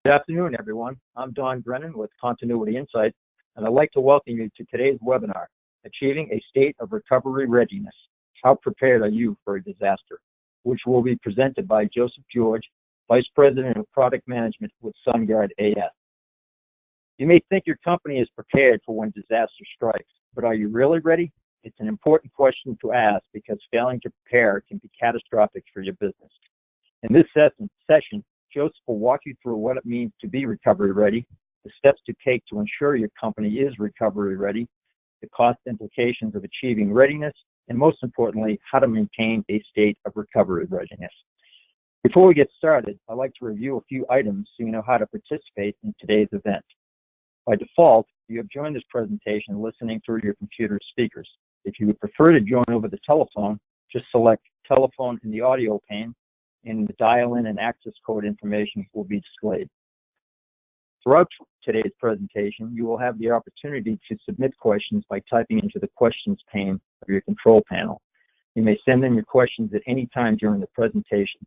Good afternoon, everyone. I'm Don Brennan with Continuity Insights, and I'd like to welcome you to today's webinar, Achieving a State of Recovery Readiness. How prepared are you for a disaster? Which will be presented by Joseph George, Vice President of Product Management with SunGuard AS. You may think your company is prepared for when disaster strikes, but are you really ready? It's an important question to ask because failing to prepare can be catastrophic for your business. In this session, Joseph will walk you through what it means to be recovery ready, the steps to take to ensure your company is recovery ready, the cost implications of achieving readiness, and most importantly, how to maintain a state of recovery readiness. Before we get started, I'd like to review a few items so you know how to participate in today's event. By default, you have joined this presentation listening through your computer speakers. If you would prefer to join over the telephone, just select telephone in the audio pane, and the dial-in and access code information will be displayed. Throughout today's presentation, you will have the opportunity to submit questions by typing into the questions pane of your control panel. You may send in your questions at any time during the presentation.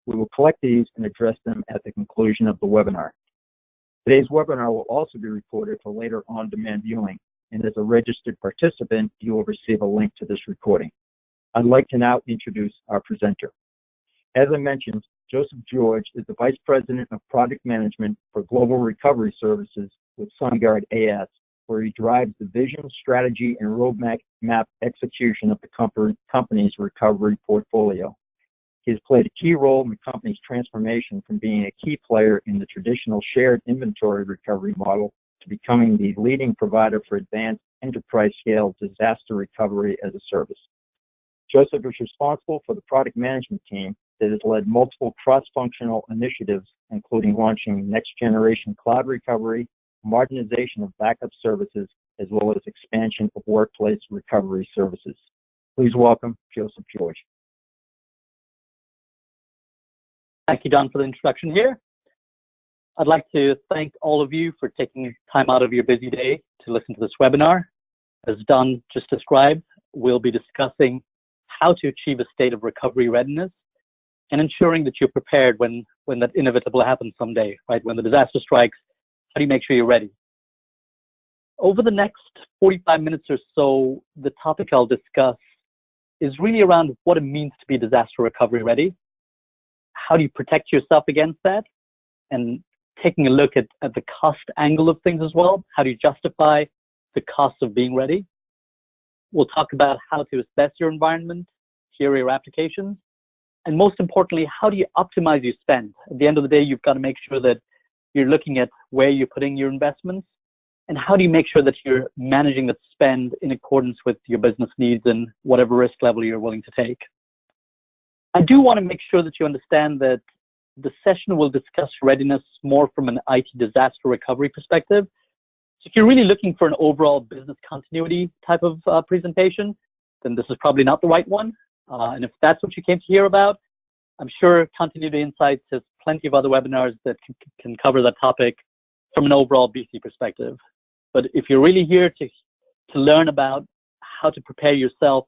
We will collect these and address them at the conclusion of the webinar. Today's webinar will also be recorded for later on-demand viewing, and as a registered participant, you will receive a link to this recording. I'd like to now introduce our presenter. As I mentioned, Joseph George is the Vice President of Product Management for Global Recovery Services with SunGuard AS, where he drives the vision, strategy, and roadmap execution of the company's recovery portfolio. He has played a key role in the company's transformation from being a key player in the traditional shared inventory recovery model to becoming the leading provider for advanced enterprise-scale disaster recovery as a service. Joseph is responsible for the product management team that has led multiple cross-functional initiatives, including launching next-generation cloud recovery, modernization of backup services, as well as expansion of workplace recovery services. Please welcome Joseph George. Thank you, Don, for the introduction here. I'd like to thank all of you for taking time out of your busy day to listen to this webinar. As Don just described, we'll be discussing how to achieve a state of recovery readiness and ensuring that you're prepared when that inevitable happens someday, right? When the disaster strikes, how do you make sure you're ready? Over the next 45 minutes or so, the topic I'll discuss is really around what it means to be disaster recovery ready. How do you protect yourself against that? And taking a look at the cost angle of things as well. How do you justify the cost of being ready? We'll talk about how to assess your environment, hear your applications, and most importantly, how do you optimize your spend? At the end of the day, you've got to make sure that you're looking at where you're putting your investments, and how do you make sure that you're managing that spend in accordance with your business needs and whatever risk level you're willing to take. I do want to make sure that you understand that the session will discuss readiness more from an IT disaster recovery perspective. So if you're really looking for an overall business continuity type of presentation, then this is probably not the right one. And if that's what you came to hear about, I'm sure Continuity Insights has plenty of other webinars that can cover that topic from an overall BC perspective. But if you're really here to learn about how to prepare yourself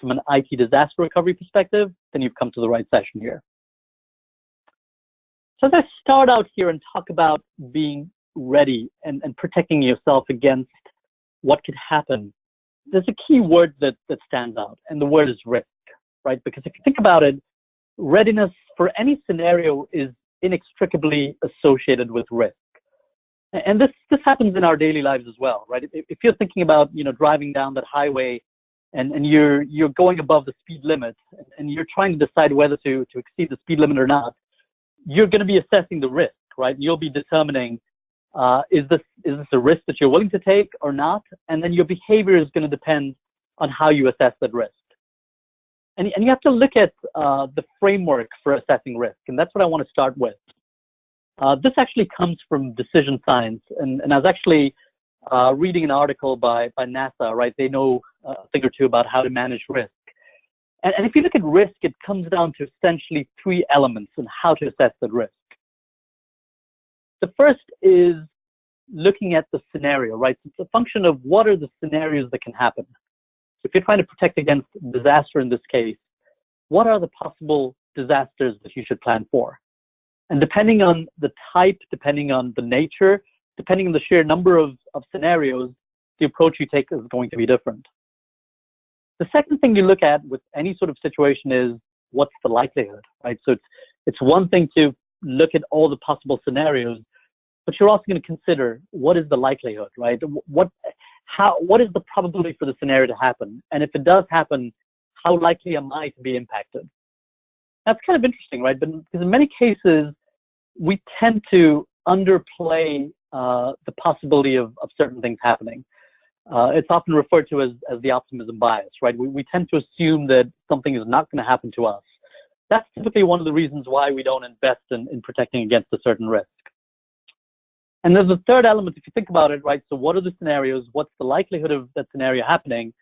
from an IT disaster recovery perspective, then you've come to the right session here. So as I start out here and talk about being ready and protecting yourself against what could happen, there's a key word that stands out, and the word is risk, right? Because if you think about it, readiness for any scenario is inextricably associated with risk. And this happens in our daily lives as well, right? If you're thinking about, driving down that highway and you're going above the speed limit and you're trying to decide whether to exceed the speed limit or not, you're going to be assessing the risk, right? You'll be determining, is this a risk that you're willing to take or not? And then your behavior is going to depend on how you assess that risk. And you have to look at the framework for assessing risk, and that's what I want to start with. This actually comes from decision science, and I was actually reading an article by NASA, right? They know a thing or two about how to manage risk. And if you look at risk, it comes down to essentially three elements on how to assess that risk. The first is looking at the scenario, right? It's a function of what are the scenarios that can happen. If you're trying to protect against disaster in this case, what are the possible disasters that you should plan for? And depending on the type, depending on the nature, depending on the sheer number of scenarios, the approach you take is going to be different. The second thing you look at with any sort of situation is what's the likelihood, right? So it's one thing to look at all the possible scenarios, but you're also going to consider what is the likelihood, right? What is the probability for the scenario to happen? And if it does happen, how likely am I to be impacted? That's kind of interesting, right? But because in many cases, we tend to underplay the possibility of certain things happening. It's often referred to as the optimism bias, right? We tend to assume that something is not going to happen to us. That's typically one of the reasons why we don't invest in protecting against a certain risk. And there's a third element, if you think about it, right? So what are the scenarios? What's the likelihood of that scenario happening?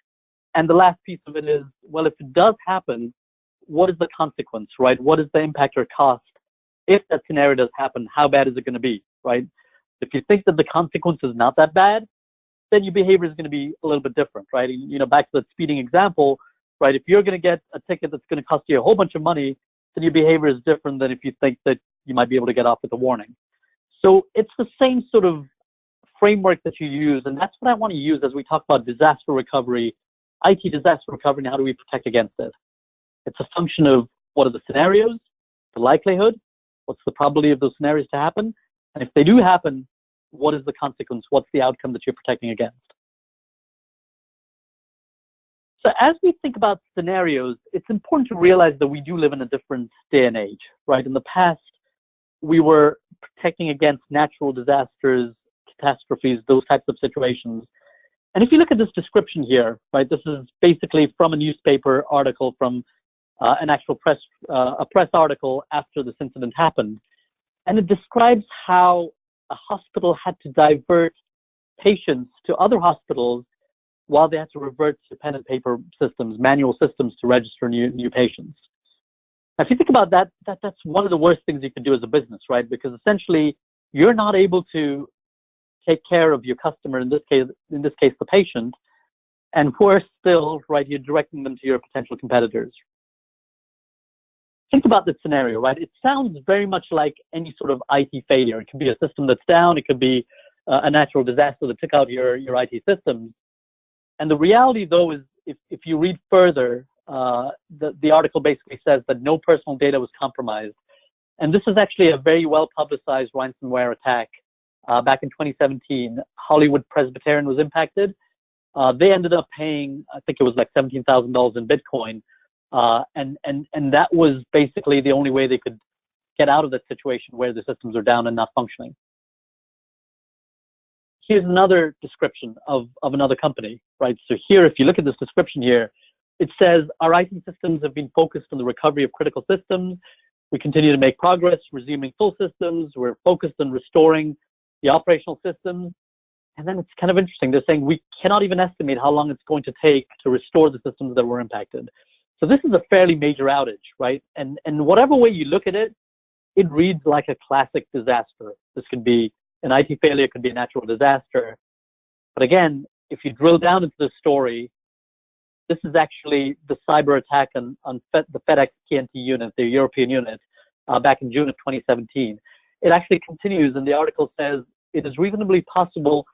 And the last piece of it is, well, if it does happen, what is the consequence, right? What is the impact or cost? If that scenario does happen, how bad is it going to be, right? If you think that the consequence is not that bad, then your behavior is going to be a little bit different, right? You know, back to that speeding example, right? If you're going to get a ticket that's going to cost you a whole bunch of money, then your behavior is different than if you think that you might be able to get off with a warning. So it's the same sort of framework that you use, and that's what I want to use as we talk about disaster recovery, IT disaster recovery, and how do we protect against it. It's a function of what are the scenarios, the likelihood, what's the probability of those scenarios to happen, and if they do happen, what is the consequence? What's the outcome that you're protecting against? So as we think about scenarios, it's important to realize that we do live in a different day and age, right? In the past, we were protecting against natural disasters, catastrophes, those types of situations. And if you look at this description here, right, this is basically from a newspaper article from an actual press article after this incident happened. And it describes how a hospital had to divert patients to other hospitals while they had to revert to pen and paper systems, manual systems to register new patients. Now, if you think about that, that's one of the worst things you can do as a business, right? Because essentially, you're not able to take care of your customer, in this case, the patient, and worse still, right, you're directing them to your potential competitors. Think about this scenario, right? It sounds very much like any sort of IT failure. It could be a system that's down. It could be a natural disaster that took out your IT systems. And the reality, though, is if you read further, the article basically says that no personal data was compromised. And this is actually a very well-publicized ransomware attack. Back in 2017, Hollywood Presbyterian was impacted. They ended up paying, I think it was like $17,000 in Bitcoin. And that was basically the only way they could get out of that situation where the systems are down and not functioning. Here's another description of another company, right? So here, if you look at this description here, it says, our IT systems have been focused on the recovery of critical systems. We continue to make progress, resuming full systems. We're focused on restoring the operational systems. And then it's kind of interesting. They're saying we cannot even estimate how long it's going to take to restore the systems that were impacted. So this is a fairly major outage, right? And whatever way you look at it, it reads like a classic disaster. This could be an IT failure, it could be a natural disaster. But again, if you drill down into the story, this is actually the cyber attack on the FedEx TNT unit, the European unit, back in June of 2017. It actually continues, and the article says, it is reasonably possible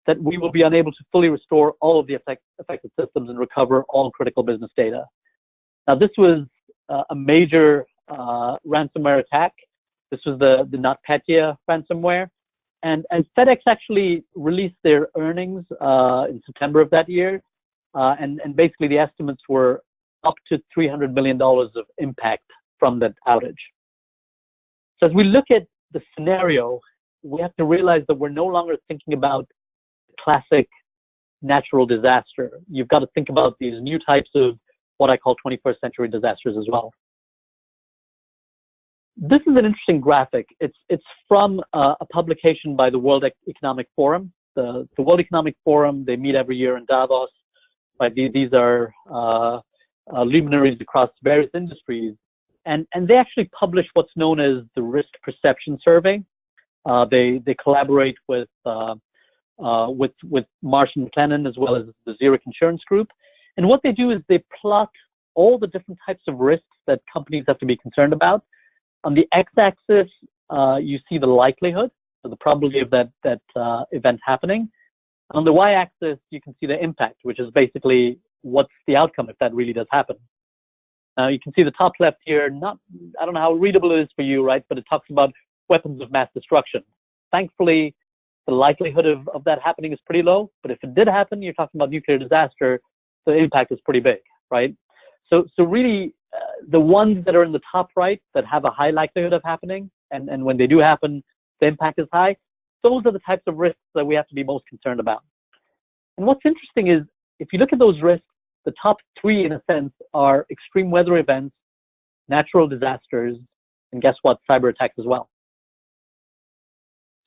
that we will be unable to fully restore all of the affected systems and recover all critical business data. Now, this was a major ransomware attack. This was the NotPetya ransomware. And FedEx actually released their earnings in September of that year. And basically the estimates were up to $300 million of impact from that outage. So as we look at the scenario, we have to realize that we're no longer thinking about classic natural disaster. You've got to think about these new types of what I call 21st century disasters as well. This is an interesting graphic. It's from a publication by the World Economic Forum. The World Economic Forum, they meet every year in Davos. Right? These are luminaries across various industries. And they actually publish what's known as the Risk Perception Survey. They collaborate with Marsh & McLennan as well as the Zurich Insurance Group. And what they do is they plot all the different types of risks that companies have to be concerned about. On the x-axis, you see the likelihood, so the probability of that event happening. On the y-axis, you can see the impact, which is basically what's the outcome if that really does happen. Now you can see the top left here, I don't know how readable it is for you, right? But it talks about weapons of mass destruction. Thankfully, the likelihood of that happening is pretty low, but if it did happen, you're talking about nuclear disaster, the impact is pretty big, right? So really, the ones that are in the top right that have a high likelihood of happening, and when they do happen, the impact is high, those are the types of risks that we have to be most concerned about. And what's interesting is, if you look at those risks, the top three, in a sense, are extreme weather events, natural disasters, and guess what, cyber attacks as well.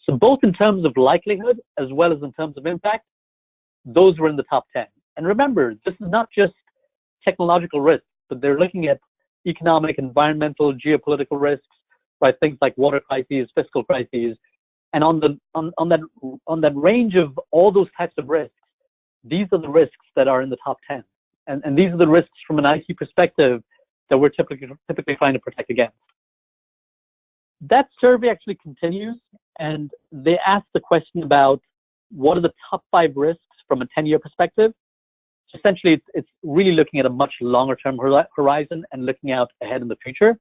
So both in terms of likelihood as well as in terms of impact, those were in the top 10. And remember, this is not just technological risks, but they're looking at economic, environmental, geopolitical risks, right? Things like water crises, fiscal crises. And on that range of all those types of risks, these are the risks that are in the top 10. And these are the risks from an IT perspective that we're typically trying to protect against. That survey actually continues, and they ask the question about what are the top 5 risks from a 10-year perspective. So essentially, it's really looking at a much longer-term horizon and looking out ahead in the future.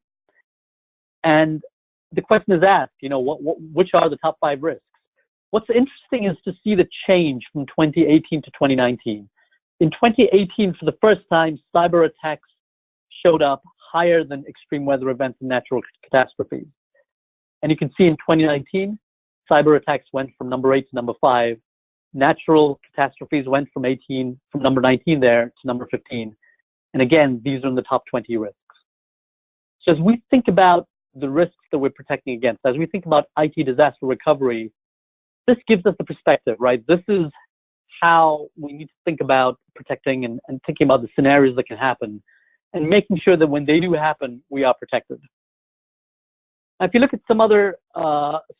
And the question is asked, which are the top 5 risks? What's interesting is to see the change from 2018 to 2019. In 2018, for the first time, cyber attacks showed up higher than extreme weather events and natural catastrophes. And you can see in 2019, cyber attacks went from number 8 to number 5. Natural catastrophes went from number 19 there to number 15. And again, these are in the top 20 risks. So as we think about the risks that we're protecting against, as we think about IT disaster recovery, this gives us the perspective, right? This is how we need to think about protecting and thinking about the scenarios that can happen and making sure that when they do happen, we are protected. Now, if you look at some other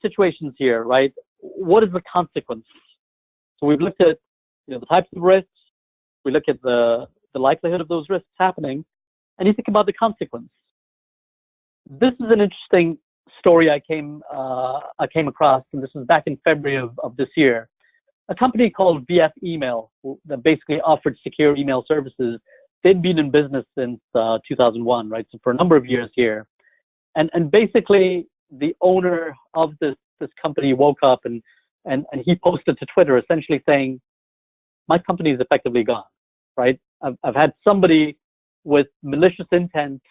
situations here, right, what is the consequence? So we've looked at the types of risks, we look at the likelihood of those risks happening, and you think about the consequence. This is an interesting story I came across, and this was back in February of this year. A company called VF Email that basically offered secure email services. They'd been in business since 2001, right? So for a number of years here. And basically, the owner of this company woke up and he posted to Twitter essentially saying, my company is effectively gone, right? I've had somebody with malicious intent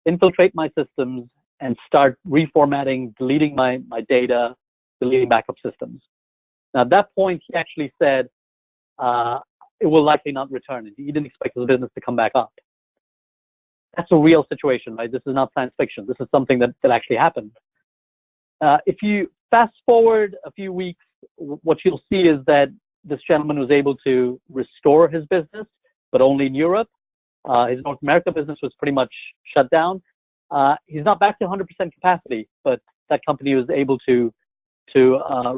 infiltrate my systems and start reformatting, deleting my data, deleting backup systems. Now, at that point, he actually said it will likely not return. He didn't expect his business to come back up. That's a real situation, right? This is not science fiction. This is something that actually happened. If you fast forward a few weeks, what you'll see is that this gentleman was able to restore his business, but only in Europe. His North America business was pretty much shut down. He's not back to 100% capacity, but that company was able to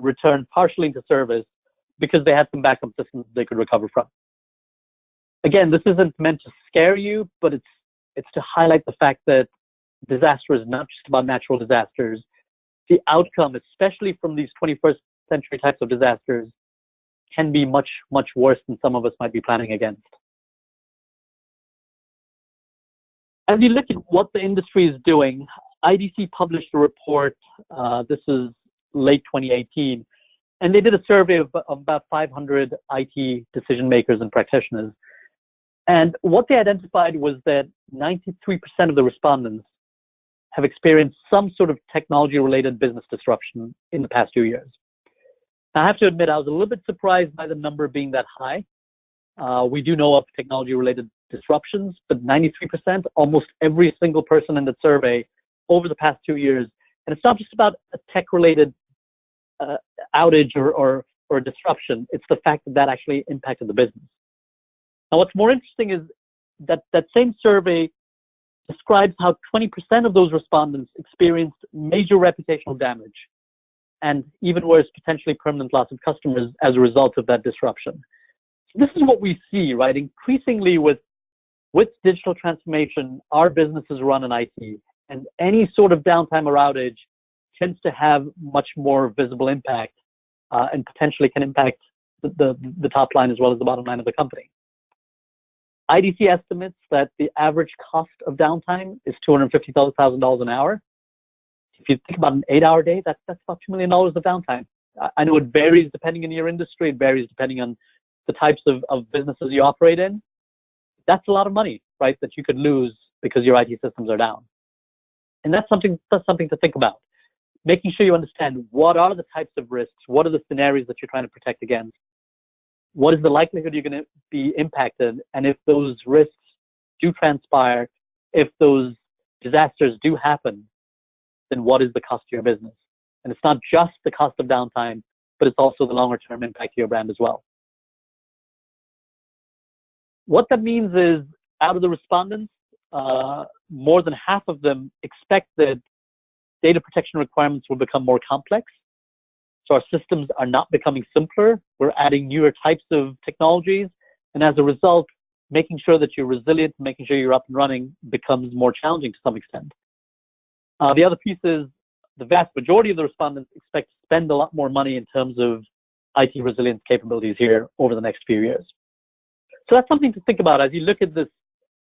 return partially into service because they had some backup systems they could recover from. Again, this isn't meant to scare you, but it's to highlight the fact that disaster is not just about natural disasters. The outcome, especially from these 21st century types of disasters, can be much, much worse than some of us might be planning against. As you look at what the industry is doing, IDC published a report, this is late 2018, and they did a survey of about 500 IT decision makers and practitioners. And what they identified was that 93% of the respondents have experienced some sort of technology-related business disruption in the past 2 years. Now, I have to admit, I was a little bit surprised by the number being that high. We do know of technology-related disruptions, but 93%, almost every single person in the survey over the past 2 years. And it's not just about a tech-related outage or disruption. It's the fact that actually impacted the business. Now, what's more interesting is that same survey describes how 20% of those respondents experienced major reputational damage, and even worse, potentially permanent loss of customers as a result of that disruption. So this is what we see, right? Increasingly with digital transformation, our businesses run in IT, and any sort of downtime or outage tends to have much more visible impact and potentially can impact the top line as well as the bottom line of the company. IDC estimates that the average cost of downtime is $250,000 an hour. If you think about an 8-hour day, that's about $2 million of downtime. I know it varies depending on your industry. It varies depending on the types of businesses you operate in. That's a lot of money, right, that you could lose because your IT systems are down. And that's something to think about. Making sure you understand what are the types of risks, what are the scenarios that you're trying to protect against, what is the likelihood you're going to be impacted, and if those risks do transpire, if those disasters do happen, then what is the cost to your business? And it's not just the cost of downtime, but it's also the longer term impact to your brand as well. What that means is, out of the respondents, more than half of them expect that data protection requirements will become more complex. So our systems are not becoming simpler. We're adding newer types of technologies. And as a result, making sure that you're resilient, making sure you're up and running becomes more challenging to some extent. The other piece is the vast majority of the respondents expect to spend a lot more money in terms of IT resilience capabilities here over the next few years. So that's something to think about as you look at this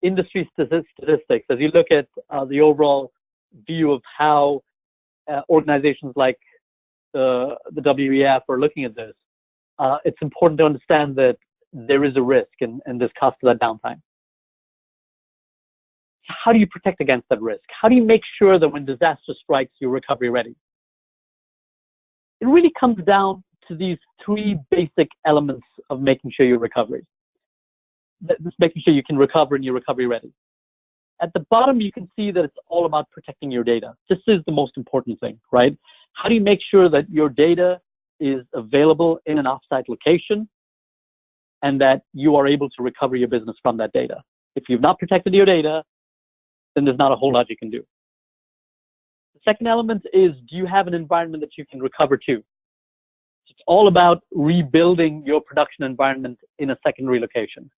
industry statistics, as you look at the overall view of how organizations like the WEF are looking at this. It's important to understand that there is a risk in this cost of that downtime. How do you protect against that risk? How do you make sure that when disaster strikes, you're recovery ready? It really comes down to these three basic elements of making sure you're recovery. Making sure you can recover and you're recovery ready. At the bottom, you can see that it's all about protecting your data. This is the most important thing, right? How do you make sure that your data is available in an offsite location and that you are able to recover your business from that data? If you've not protected your data, then there's not a whole lot you can do. The second element is, do you have an environment that you can recover to? It's all about rebuilding your production environment in a secondary location.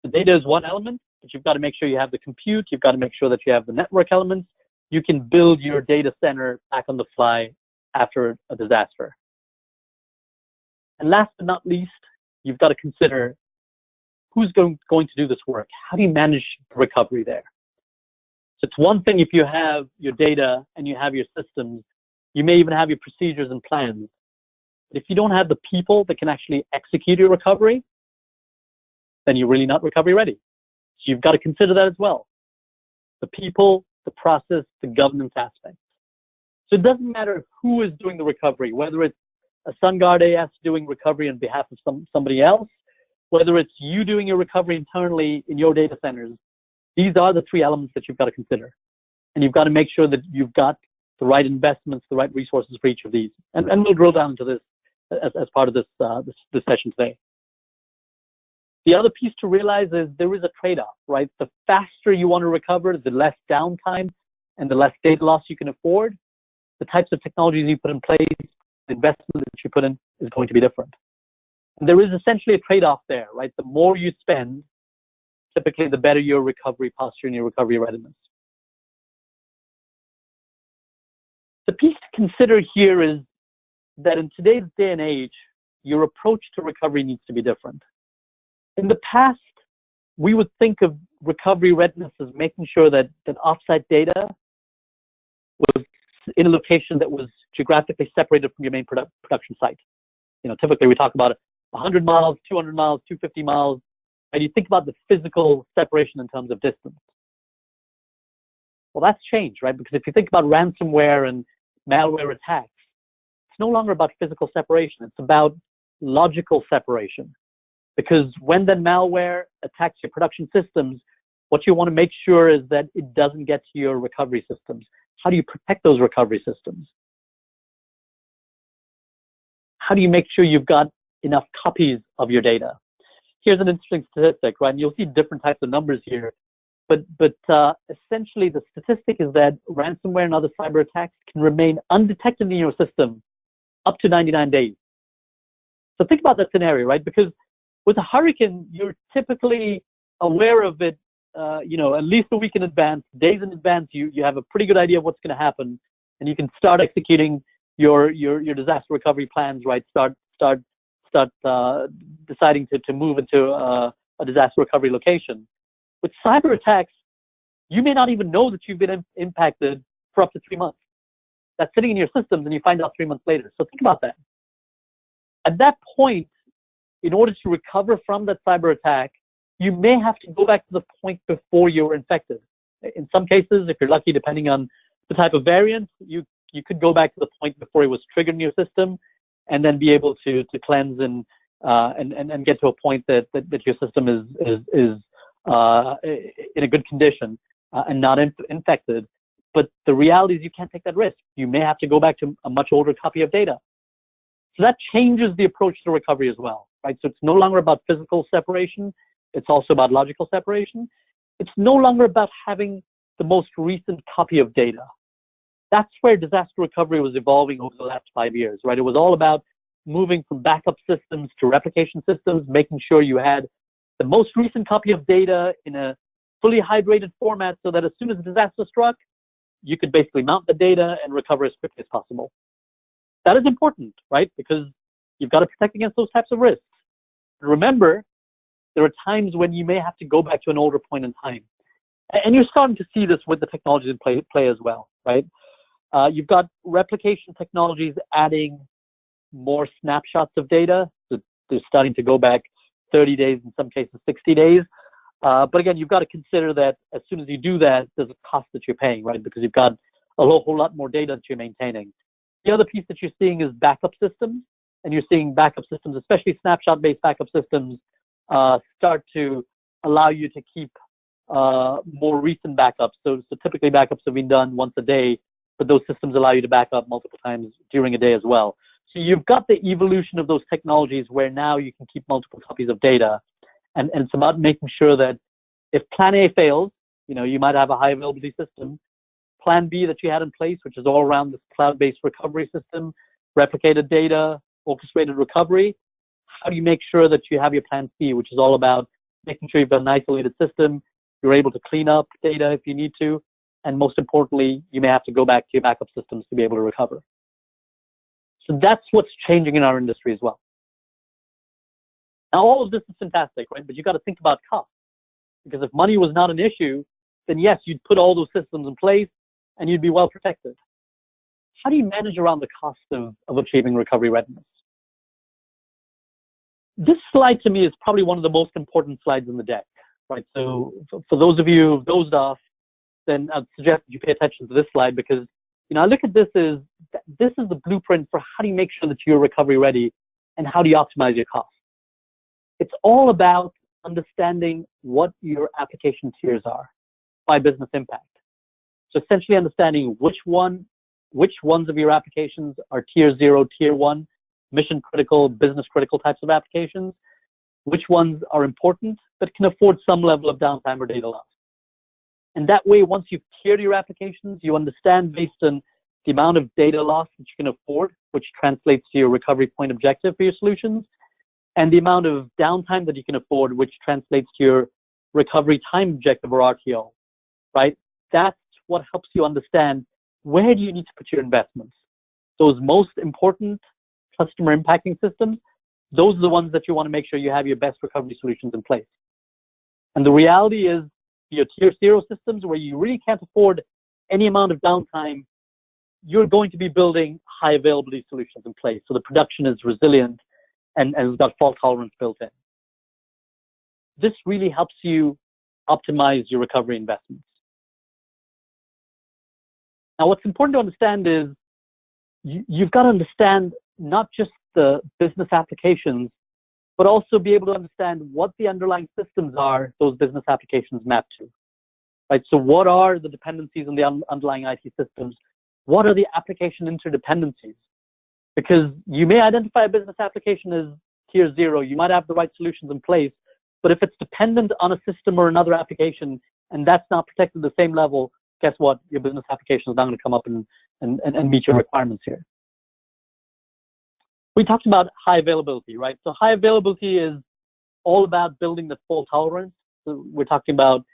The data is one element, but you've got to make sure you have the compute. You've got to make sure that you have the network elements. You can build your data center back on the fly after a disaster. And last but not least, you've got to consider who's going to do this work. How do you manage recovery there? So it's one thing if you have your data and you have your systems, you may even have your procedures and plans. But if you don't have the people that can actually execute your recovery, then you're really not recovery ready. So you've got to consider that as well. The people, the process, the governance aspect. So it doesn't matter who is doing the recovery, whether it's a SunGuard AS doing recovery on behalf of somebody else, whether it's you doing your recovery internally in your data centers. These are the three elements that you've got to consider. And you've got to make sure that you've got the right investments, the right resources for each of these. And we'll drill down into this as part of this session today. The other piece to realize is there is a trade-off, right? The faster you want to recover, the less downtime and the less data loss you can afford. The types of technologies you put in place, the investment that you put in is going to be different. And there is essentially a trade-off there, right? The more you spend, typically the better your recovery posture and your recovery readiness. The piece to consider here is that in today's day and age, your approach to recovery needs to be different. In the past, we would think of recovery readiness as making sure that offsite data was in a location that was geographically separated from your main production site. You know, typically we talk about 100 miles, 200 miles, 250 miles, and you think about the physical separation in terms of distance. Well, that's changed, right? Because if you think about ransomware and malware attacks, it's no longer about physical separation. It's about logical separation. Because when that malware attacks your production systems, what you want to make sure is that it doesn't get to your recovery systems. How do you protect those recovery systems? How do you make sure you've got enough copies of your data? Here's an interesting statistic, right? And you'll see different types of numbers here. But essentially, the statistic is that ransomware and other cyber attacks can remain undetected in your system up to 99 days. So think about that scenario, right? Because with a hurricane, you're typically aware of it, at least a week in advance, days in advance. You have a pretty good idea of what's going to happen. and you can start executing your disaster recovery plans, right? Start deciding to move into a disaster recovery location. With cyber attacks, you may not even know that you've been impacted for up to 3 months. That's sitting in your systems, and you find out 3 months later. So think about that. At that point, in order to recover from that cyber attack, you may have to go back to the point before you were infected. In some cases, if you're lucky, depending on the type of variant, you could go back to the point before it was triggered in your system, and then be able to cleanse and get to a point that your system is in a good condition and not infected. But the reality is you can't take that risk. You may have to go back to a much older copy of data. So that changes the approach to recovery as well, right? So it's no longer about physical separation. It's also about logical separation. It's no longer about having the most recent copy of data. That's where disaster recovery was evolving over the last 5 years, right? It was all about moving from backup systems to replication systems, making sure you had the most recent copy of data in a fully hydrated format so that as soon as a disaster struck, you could basically mount the data and recover as quickly as possible. That is important, right? Because you've got to protect against those types of risks. Remember, there are times when you may have to go back to an older point in time. And you're starting to see this with the technologies in play as well, right? You've got replication technologies adding more snapshots of data. So they're starting to go back 30 days, in some cases 60 days. But again, you've got to consider that as soon as you do that, there's a cost that you're paying, right? Because you've got a whole lot more data that you're maintaining. The other piece that you're seeing is backup systems, and you're seeing backup systems, especially snapshot-based backup systems, start to allow you to keep more recent backups. So typically backups have been done once a day, but those systems allow you to back up multiple times during a day as well. So you've got the evolution of those technologies where now you can keep multiple copies of data. And it's about making sure that if plan A fails, you might have a high availability system. Plan B that you had in place, which is all around this cloud-based recovery system, replicated data, orchestrated recovery. How do you make sure that you have your plan C, which is all about making sure you've got an isolated system, you're able to clean up data if you need to, and most importantly, you may have to go back to your backup systems to be able to recover. So that's what's changing in our industry as well. Now, all of this is fantastic, right? But you've got to think about cost. Because if money was not an issue, then yes, you'd put all those systems in place and you'd be well protected. How do you manage around the cost of achieving recovery readiness? This slide to me is probably one of the most important slides in the deck, right? So for those of you who've dozed off, then I'd suggest you pay attention to this slide because, I look at this as, this is the blueprint for how do you make sure that you're recovery ready and how do you optimize your costs. It's all about understanding what your application tiers are by business impact. So essentially understanding which ones of your applications are tier 0, tier 1, mission critical, business critical types of applications, which ones are important but can afford some level of downtime or data loss. And that way, once you've tiered your applications, you understand based on the amount of data loss that you can afford, which translates to your recovery point objective for your solutions, and the amount of downtime that you can afford, which translates to your recovery time objective or RTO, right? That's what helps you understand where do you need to put your investments. Those most important customer impacting systems, those are the ones that you want to make sure you have your best recovery solutions in place. And the reality is your tier 0 systems where you really can't afford any amount of downtime, you're going to be building high availability solutions in place. So the production is resilient and has got fault tolerance built in. This really helps you optimize your recovery investments. Now, what's important to understand is you've got to understand not just the business applications, but also be able to understand what the underlying systems are those business applications map to. Right? So what are the dependencies on the underlying IT systems? What are the application interdependencies? Because you may identify a business application as tier 0, you might have the right solutions in place, but if it's dependent on a system or another application, and that's not protected at the same level, guess what? Your business application is not going to come up and meet your requirements here. We talked about high availability, right? So high availability is all about building the fault tolerance. So we're talking about,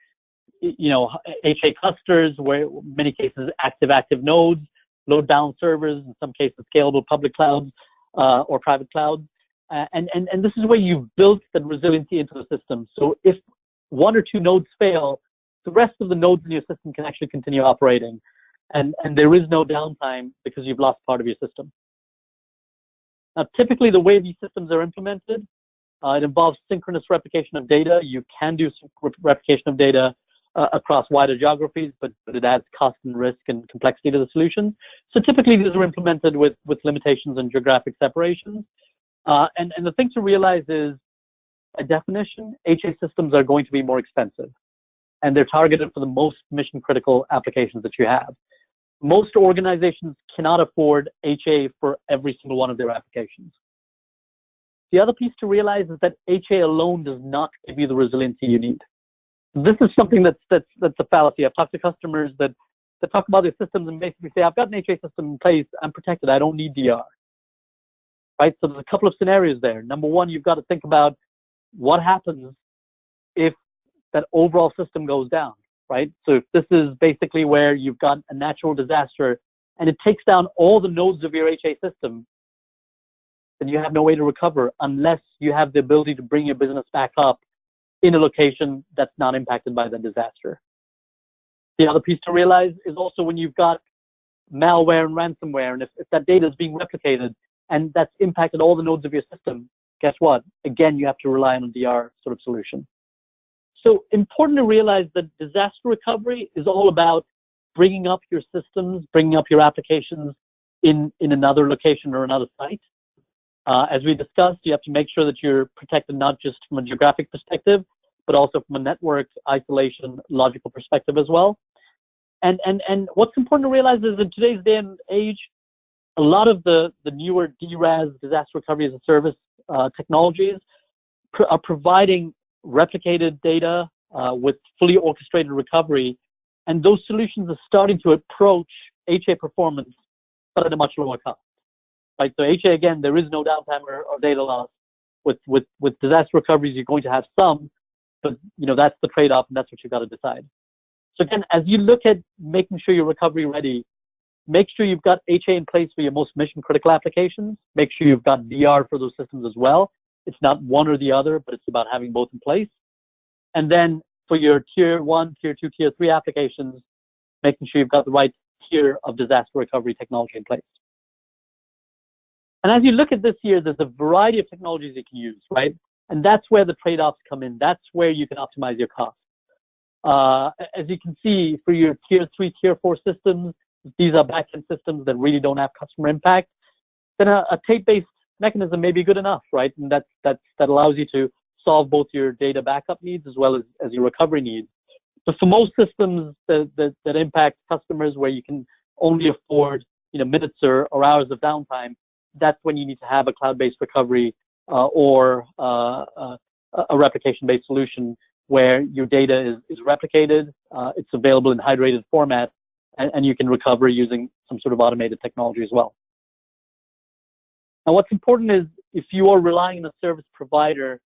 HA clusters, where in many cases active nodes, load balance servers, in some cases scalable public clouds or private clouds. And this is where you've built the resiliency into the system. So if one or two nodes fail, the rest of the nodes in your system can actually continue operating. And there is no downtime because you've lost part of your system. Now, typically the way these systems are implemented, it involves synchronous replication of data. You can do replication of data across wider geographies, but it adds cost and risk and complexity to the solution. So typically these are implemented with limitations and geographic separations. And the thing to realize is, by definition, HA systems are going to be more expensive, and they're targeted for the most mission-critical applications that you have. Most organizations cannot afford HA for every single one of their applications. The other piece to realize is that HA alone does not give you the resiliency you need. This is something that's a fallacy. I've talked to customers that talk about their systems and basically say, I've got an HA system in place, I'm protected, I don't need DR. Right? So there's a couple of scenarios there. Number one, you've got to think about what happens if that overall system goes down, right? So if this is basically where you've got a natural disaster and it takes down all the nodes of your HA system, then you have no way to recover unless you have the ability to bring your business back up in a location that's not impacted by the disaster. The other piece to realize is also when you've got malware and ransomware, and if that data is being replicated and that's impacted all the nodes of your system, guess what? Again, you have to rely on a DR sort of solution. So important to realize that disaster recovery is all about bringing up your systems, bringing up your applications in another location or another site. As we discussed, you have to make sure that you're protected not just from a geographic perspective, but also from a network isolation logical perspective as well. And what's important to realize is in today's day and age, a lot of the newer DRaaS, disaster recovery as a service technologies are providing replicated data with fully orchestrated recovery. And those solutions are starting to approach HA performance, but at a much lower cost. Right? So HA, again, there is no downtime or data loss. With disaster recoveries, you're going to have some, but that's the trade-off, and that's what you've got to decide. So again, as you look at making sure you're recovery ready, make sure you've got HA in place for your most mission-critical applications. Make sure you've got DR for those systems as well. It's not one or the other, but it's about having both in place. And then for your tier 1, tier 2, tier 3 applications, making sure you've got the right tier of disaster recovery technology in place. And as you look at this year, there's a variety of technologies you can use, right? And that's where the trade-offs come in. That's where you can optimize your costs. As you can see, for your tier 3, tier 4 systems, these are backend systems that really don't have customer impact, then a tape-based mechanism may be good enough, right? And that allows you to solve both your data backup needs as well as your recovery needs. But for most systems that impact customers where you can only afford minutes or hours of downtime, that's when you need to have a cloud-based recovery or a replication-based solution where your data is replicated, it's available in hydrated format, and you can recover using some sort of automated technology as well. Now, what's important is if you are relying on a service provider,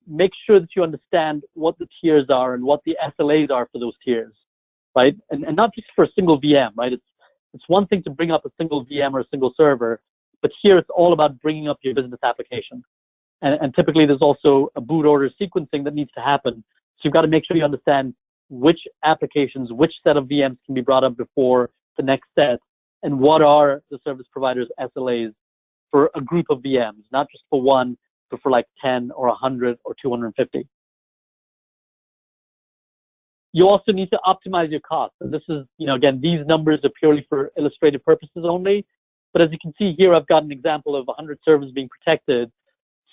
make sure that you understand what the tiers are and what the SLAs are for those tiers, right? And not just for a single VM, right? It's one thing to bring up a single VM or a single server, but here it's all about bringing up your business application. And typically there's also a boot order sequencing that needs to happen. So you've got to make sure you understand which applications, which set of VMs can be brought up before the next set, and what are the service provider's SLAs for a group of VMs, not just for one, but for like 10 or 100 or 250. You also need to optimize your costs. And this is, again, these numbers are purely for illustrative purposes only. But as you can see here, I've got an example of 100 servers being protected.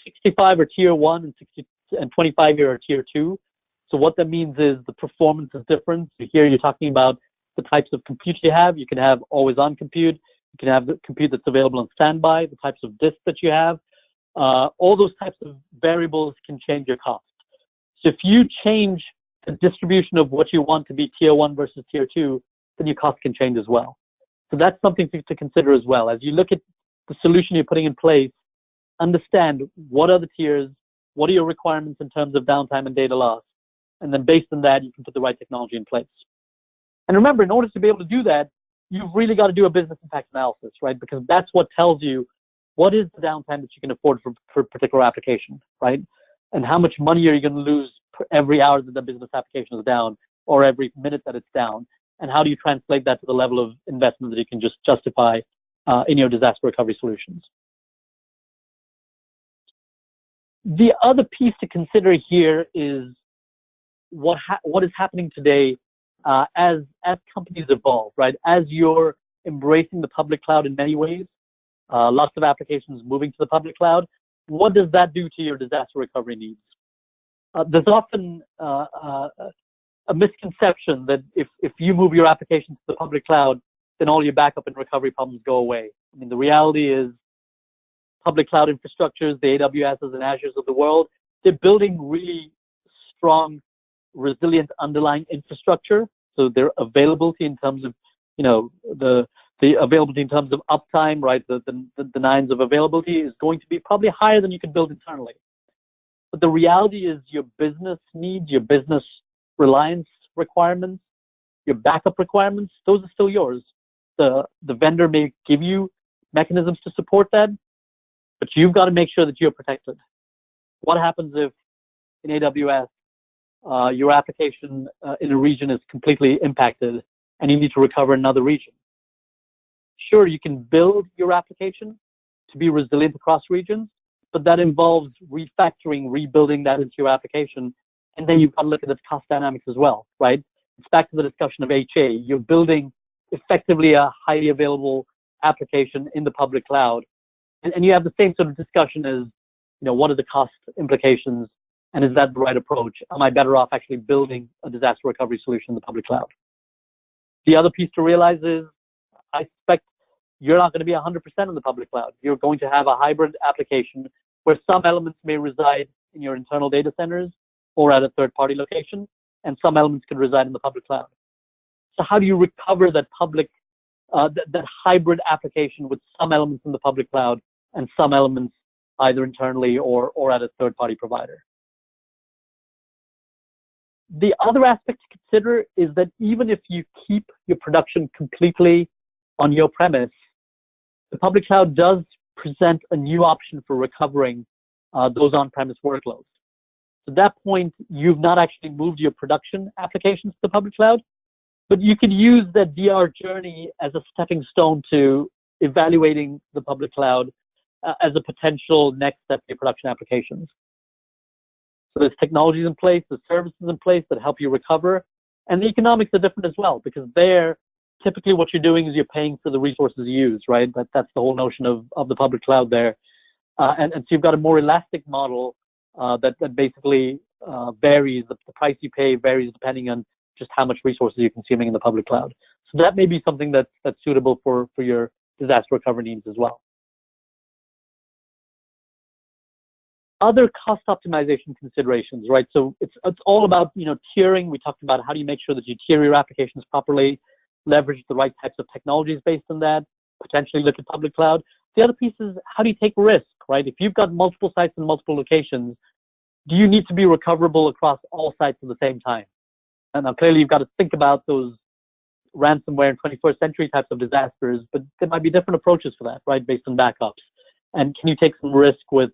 65 are tier 1 and 25 are tier 2. So what that means is the performance is different. So here you're talking about the types of compute you have. You can have always-on compute. You can have the compute that's available on standby, the types of disks that you have. All those types of variables can change your cost. So if you change the distribution of what you want to be tier 1 versus tier 2, then your cost can change as well. So that's something to consider as well. As you look at the solution you're putting in place, understand what are the tiers, what are your requirements in terms of downtime and data loss, and then based on that, you can put the right technology in place. And remember, in order to be able to do that, you've really got to do a business impact analysis, right? Because that's what tells you what is the downtime that you can afford for a particular application, right? And how much money are you going to lose per every hour that the business application is down, or every minute that it's down? And how do you translate that to the level of investment that you can just justify in your disaster recovery solutions? The other piece to consider here is what is happening today as companies evolve, right? As you're embracing the public cloud in many ways, lots of applications moving to the public cloud, what does that do to your disaster recovery needs? There's often a misconception that if you move your application to the public cloud, then all your backup and recovery problems go away. I mean, the reality is public cloud infrastructures, the AWSs and Azures of the world, they're building really strong, resilient underlying infrastructure. So their availability in terms of, the availability in terms of uptime, right? The nines of availability is going to be probably higher than you can build internally. But the reality is your business needs, your business reliance requirements, your backup requirements, those are still yours. The vendor may give you mechanisms to support that, but you've got to make sure that you're protected. What happens if in AWS, your application in a region is completely impacted and you need to recover another region? Sure, you can build your application to be resilient across regions, but that involves refactoring, rebuilding that into your application. And then you've got to look at the cost dynamics as well, right? It's back to the discussion of HA. You're building effectively a highly available application in the public cloud. And you have the same sort of discussion as, what are the cost implications? And is that the right approach? Am I better off actually building a disaster recovery solution in the public cloud? The other piece to realize is, I suspect you're not going to be 100% in the public cloud. You're going to have a hybrid application where some elements may reside in your internal data centers or at a third-party location, and some elements can reside in the public cloud. So how do you recover that that hybrid application with some elements in the public cloud and some elements either internally or at a third-party provider? The other aspect to consider is that even if you keep your production completely on your premise, the public cloud does present a new option for recovering those on-premise workloads. At that point, you've not actually moved your production applications to the public cloud, but you can use that DR journey as a stepping stone to evaluating the public cloud as a potential next step in your production applications. So there's technologies in place, there's services in place that help you recover, and the economics are different as well, because there, typically what you're doing is you're paying for the resources you use, right? That's the whole notion of the public cloud there. And so you've got a more elastic model that basically varies. The price you pay varies depending on just how much resources you're consuming in the public cloud. So that may be something that's suitable for your disaster recovery needs as well. Other cost optimization considerations, right? So it's all about tiering. We talked about how do you make sure that you tier your applications properly, leverage the right types of technologies based on that, potentially look at public cloud. The other piece is how do you take risk, right? If you've got multiple sites in multiple locations, do you need to be recoverable across all sites at the same time? And now clearly you've got to think about those ransomware and 21st century types of disasters, but there might be different approaches for that, right? Based on backups. And can you take some risk with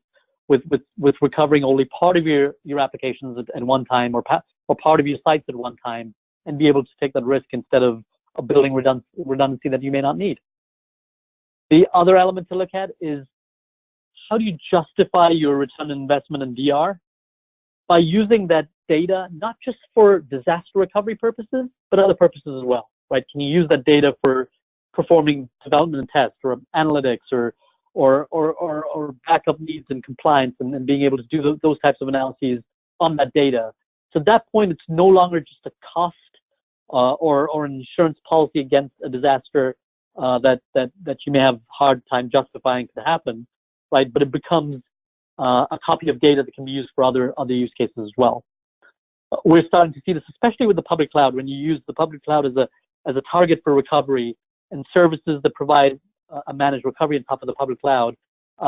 recovering only part of your applications at one time or part of your sites at one time and be able to take that risk instead of building redundancy that you may not need? The other element to look at is how do you justify your return on investment in DR by using that data, not just for disaster recovery purposes, but other purposes as well, right? Can you use that data for performing development and tests or analytics or backup needs and compliance and being able to do those types of analyses on that data? So at that point, it's no longer just a cost or an insurance policy against a disaster that you may have a hard time justifying to happen, right? But it becomes a copy of data that can be used for other use cases as well. We're starting to see this, especially with the public cloud, when you use the public cloud as a target for recovery and services that provide a managed recovery on top of the public cloud.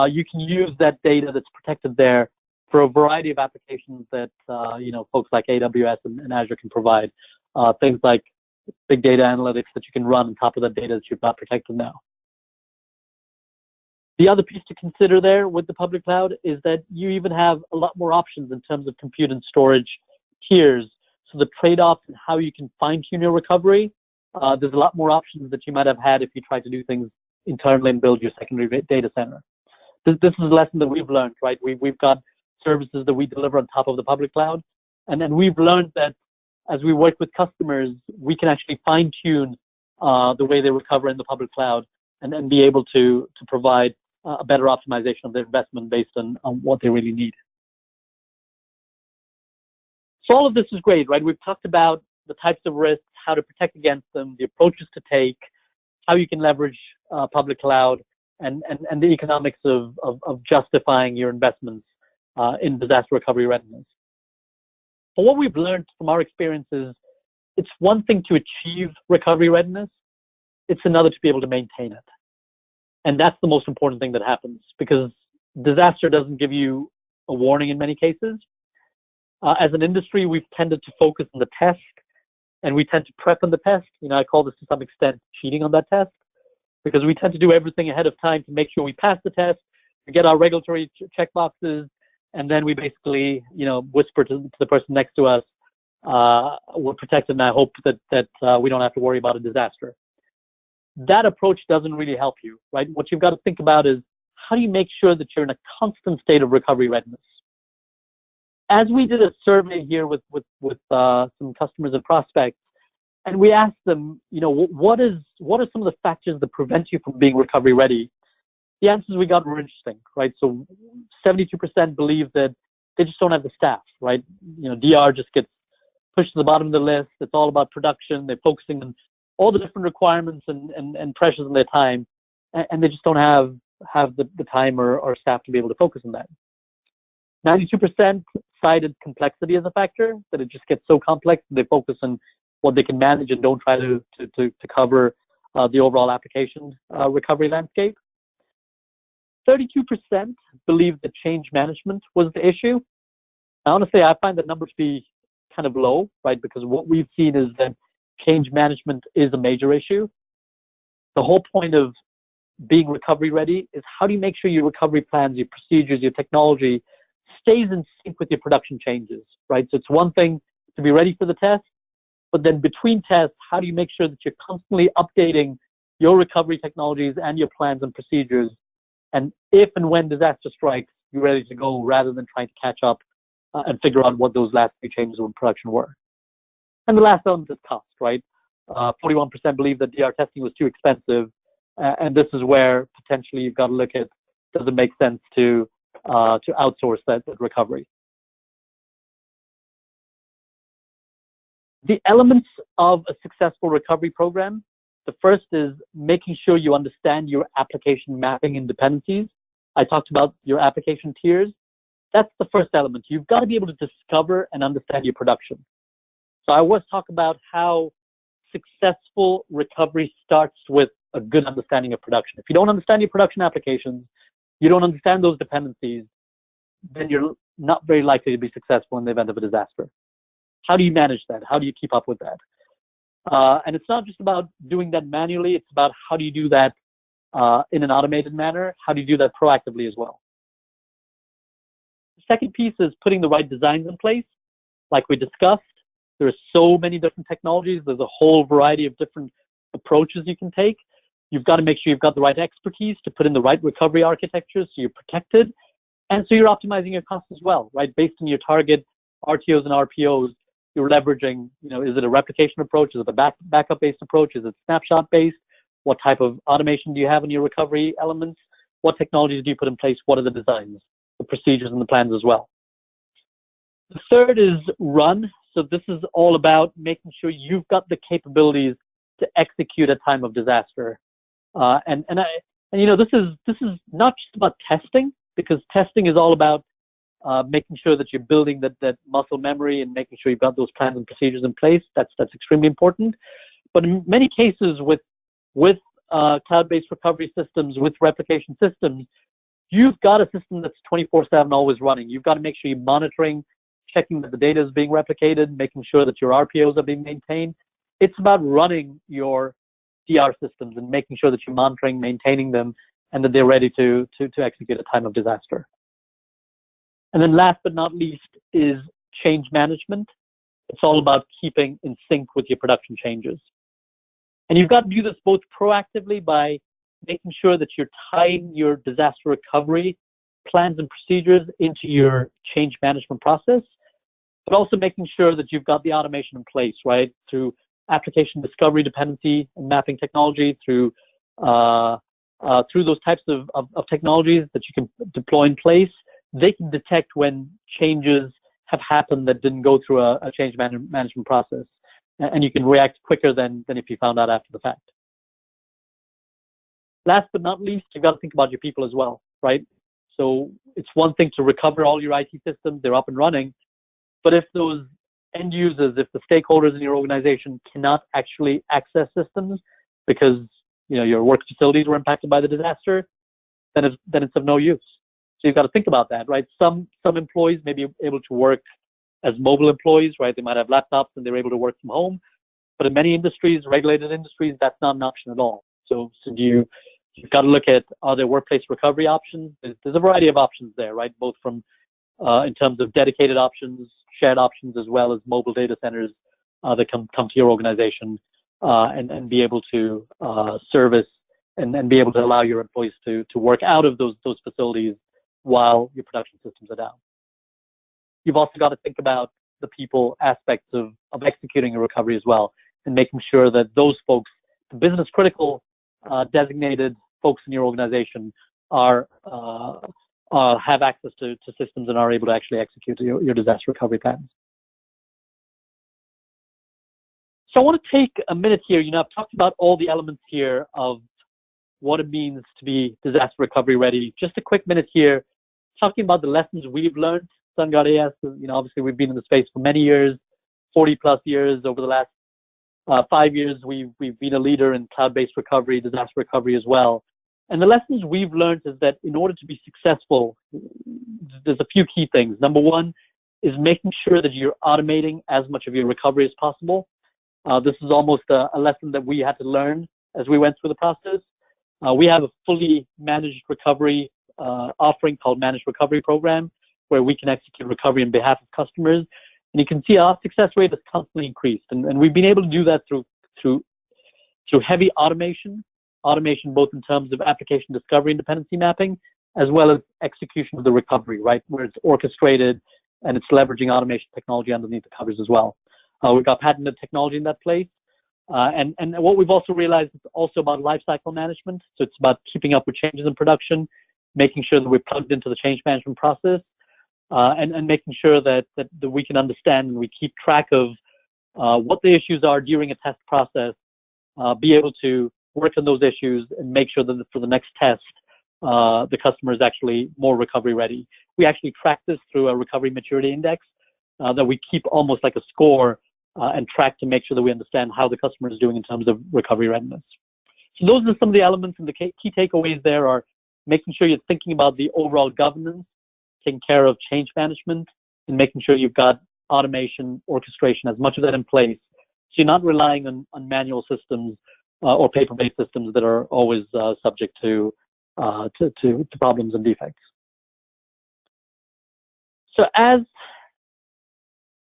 You can use that data that's protected there for a variety of applications that folks like AWS and Azure can provide. Things like big data analytics that you can run on top of that data that you've got protected now. The other piece to consider there with the public cloud is that you even have a lot more options in terms of compute and storage tiers. So the trade-offs and how you can fine-tune your recovery, there's a lot more options that you might have had if you tried to do things internally and build your secondary data center. This is a lesson that we've learned, right? We've got services that we deliver on top of the public cloud. And then we've learned that as we work with customers, we can actually fine-tune the way they recover in the public cloud and be able to provide a better optimization of their investment based on what they really need. So all of this is great, right? We've talked about the types of risks, how to protect against them, the approaches to take, how you can leverage public cloud, and the economics of justifying your investments in disaster recovery readiness. But what we've learned from our experience is it's one thing to achieve recovery readiness, it's another to be able to maintain it. And that's the most important thing that happens, because disaster doesn't give you a warning in many cases. As an industry, we've tended to focus on the test, and we tend to prep on the test. You know, I call this to some extent cheating on that test, because we tend to do everything ahead of time to make sure we pass the test, we get our regulatory check boxes, and then we basically, you know, whisper to the person next to us, we're protected, and I hope that we don't have to worry about a disaster. That approach doesn't really help you, right? What you've got to think about is, how do you make sure that you're in a constant state of recovery readiness? As we did a survey here with some customers and prospects, and we asked them, you know, what are some of the factors that prevent you from being recovery ready? The answers we got were interesting, right? So 72% believe that they just don't have the staff, right? You know, DR just gets pushed to the bottom of the list. It's all about production. They're focusing on all the different requirements and pressures in their time, and they just don't have the time or staff to be able to focus on that. 92% cited complexity as a factor, that it just gets so complex that they focus on what they can manage and don't try to cover the overall application recovery landscape. 32% believe that change management was the issue. Now, honestly, I find that number to be kind of low, right? Because what we've seen is that change management is a major issue. The whole point of being recovery ready is, how do you make sure your recovery plans, your procedures, your technology stays in sync with your production changes, right? So it's one thing to be ready for the test, but then between tests, how do you make sure that you're constantly updating your recovery technologies and your plans and procedures? And if and when disaster strikes, you're ready to go, rather than trying to catch up and figure out what those last few changes in production were. And the last element is cost, right? 41% believe that DR testing was too expensive. And this is where potentially you've got to look at, does it make sense to outsource that recovery? The elements of a successful recovery program, the first is making sure you understand your application mapping and dependencies. I talked about your application tiers. That's the first element. You've got to be able to discover and understand your production. So I always talk about how successful recovery starts with a good understanding of production. If you don't understand your production applications, you don't understand those dependencies, then you're not very likely to be successful in the event of a disaster. How do you manage that? How do you keep up with that? And it's not just about doing that manually. It's about, how do you do that in an automated manner? How do you do that proactively as well? The second piece is putting the right designs in place. Like we discussed, there are so many different technologies. There's a whole variety of different approaches you can take. You've got to make sure you've got the right expertise to put in the right recovery architecture so you're protected, and so you're optimizing your costs as well, right? Based on your target RTOs and RPOs, you're leveraging, you know, is it a replication approach? Is it a backup-based approach? Is it snapshot-based? What type of automation do you have in your recovery elements? What technologies do you put in place? What are the designs, the procedures, and the plans as well? The third is run. So this is all about making sure you've got the capabilities to execute at time of disaster. And you know, this is not just about testing, because testing is all about making sure that you're building that muscle memory and making sure you've got those plans and procedures in place. That's extremely important. But in many cases with cloud-based recovery systems, with replication systems, you've got a system that's 24/7 always running. You've got to make sure you're monitoring, checking that the data is being replicated, making sure that your RPOs are being maintained. It's about running your DR systems and making sure that you're monitoring, maintaining them, and that they're ready to execute at time of disaster. And then last but not least is change management. It's all about keeping in sync with your production changes. And you've got to do this both proactively by making sure that you're tying your disaster recovery plans and procedures into your change management process, but also making sure that you've got the automation in place, right? Through application discovery, dependency, and mapping technology, through those types of technologies that you can deploy in place. They can detect when changes have happened that didn't go through a change management process, and you can react quicker than if you found out after the fact. Last but not least, you've got to think about your people as well, right? So it's one thing to recover all your IT systems, they're up and running, but if those end users, if the stakeholders in your organization cannot actually access systems because your work facilities were impacted by the disaster, then it's of no use. So you've got to think about that, right? Some employees may be able to work as mobile employees, right? They might have laptops and they're able to work from home. But in many industries, regulated industries, that's not an option at all. So you've got to look at, are there workplace recovery options? There's a variety of options there, right? Both from in terms of dedicated options, shared options, as well as mobile data centers that come to your organization and be able to service and be able to allow your employees to work out of those facilities while your production systems are down. You've also got to think about the people aspects of executing a recovery as well, and making sure that those folks, the business critical designated folks in your organization, have access to systems and are able to actually execute your disaster recovery plans. So I want to take a minute here. I've talked about all the elements here of what it means to be disaster recovery ready. Just a quick minute here, talking about the lessons we've learned. SunGuard AS, obviously we've been in the space for many years, 40 plus years. Over the last 5 years, we've been a leader in cloud-based recovery, disaster recovery as well. And the lessons we've learned is that in order to be successful, there's a few key things. Number one is making sure that you're automating as much of your recovery as possible. This is almost a lesson that we had to learn as we went through the process. We have a fully managed recovery offering called Managed Recovery Program, where we can execute recovery on behalf of customers. And you can see our success rate has constantly increased. And we've been able to do that through heavy automation both in terms of application discovery and dependency mapping, as well as execution of the recovery, right, where it's orchestrated and it's leveraging automation technology underneath the covers as well. We've got patented technology in that place. And what we've also realized is also about lifecycle management. So it's about keeping up with changes in production, making sure that we're plugged into the change management process, and making sure that we can understand and we keep track of what the issues are during a test process, be able to work on those issues and make sure that for the next test, the customer is actually more recovery ready. We actually track this through a recovery maturity index that we keep almost like a score and track to make sure that we understand how the customer is doing in terms of recovery readiness. So those are some of the elements, and the key takeaways there are making sure you're thinking about the overall governance, taking care of change management, and making sure you've got automation, orchestration, as much of that in place. So you're not relying on manual systems or paper-based systems that are always subject to problems and defects. So as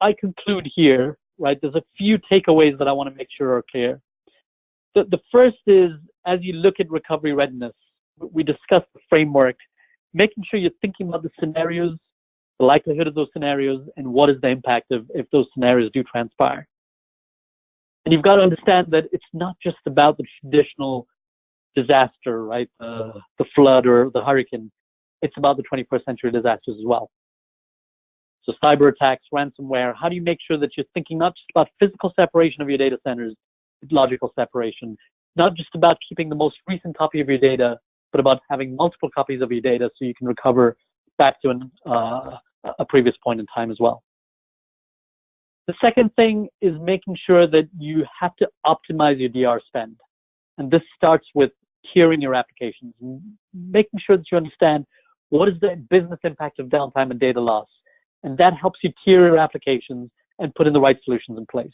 I conclude here, right, there's a few takeaways that I want to make sure are clear. The first is, as you look at recovery readiness, we discussed the framework, making sure you're thinking about the scenarios, the likelihood of those scenarios, and what is the impact if those scenarios do transpire. And you've got to understand that it's not just about the traditional disaster, right, the flood or the hurricane. It's about the 21st century disasters as well. So cyber attacks, ransomware, how do you make sure that you're thinking not just about physical separation of your data centers, but logical separation, not just about keeping the most recent copy of your data, but about having multiple copies of your data so you can recover back to a previous point in time as well. The second thing is making sure that you have to optimize your DR spend. And this starts with tiering your applications, making sure that you understand what is the business impact of downtime and data loss. And that helps you tier your applications and put in the right solutions in place.